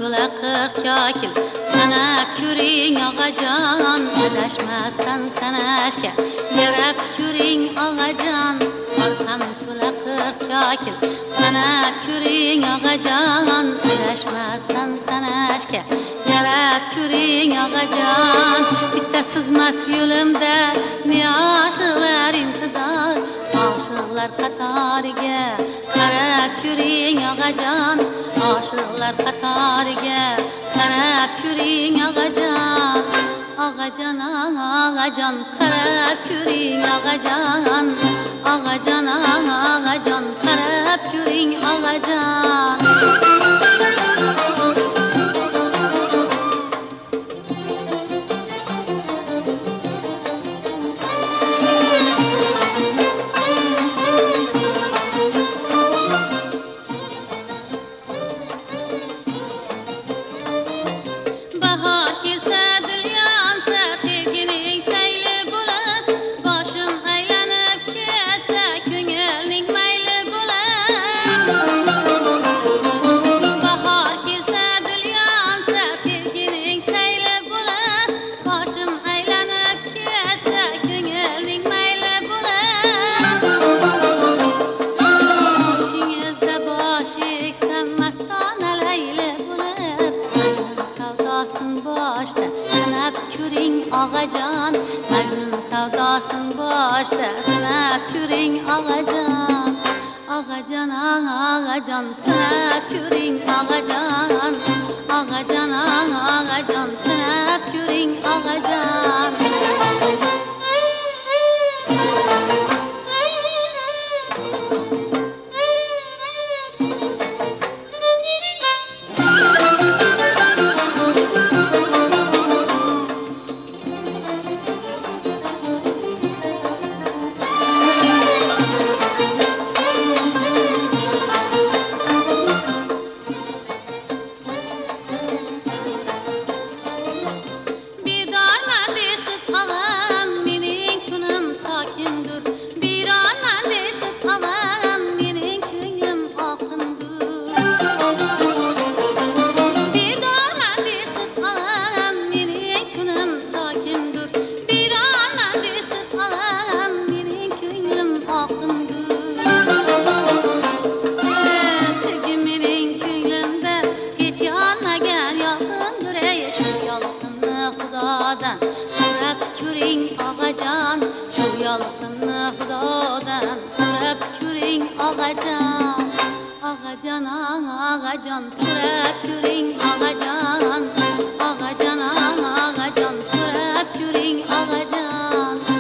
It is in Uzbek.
To'la qirq kakil sanab ko'ring og'ajon, adashmasdan sanashga yarab ko'ring og'ajon. Orqam to'la qirq kakil sanab ko'ring og'ajon, adashmasdan sanashga yarab ko'ring og'ajon. Bitta sizmas yo'limda ne oshiqlar intizor, oshiqlar qatoriga qarab ko'ring og'ajon, oshiqlar qatoriga qarab ko'ring og'ajon. Og'ajon, og'ajon, qarab ko'ring og'ajon, og'ajon, og'ajon, qarab ko'ring og'ajon. Sanab ko'ring og'ajon, Majnun savdosin boshda sanab ko'ring og'ajon. Og'ajon, og'ajon, sanab ko'ring og'ajon, og'ajon, og'ajon, sanab ko'ring og'ajon. So'rab ko'ring og'ajon, shu yolqinni Xudodan so'rab ko'ring og'ajon. Og'ajon, og'ajon, so'rab ko'ring og'ajon, og'ajon, og'ajon, so'rab ko'ring og'ajon.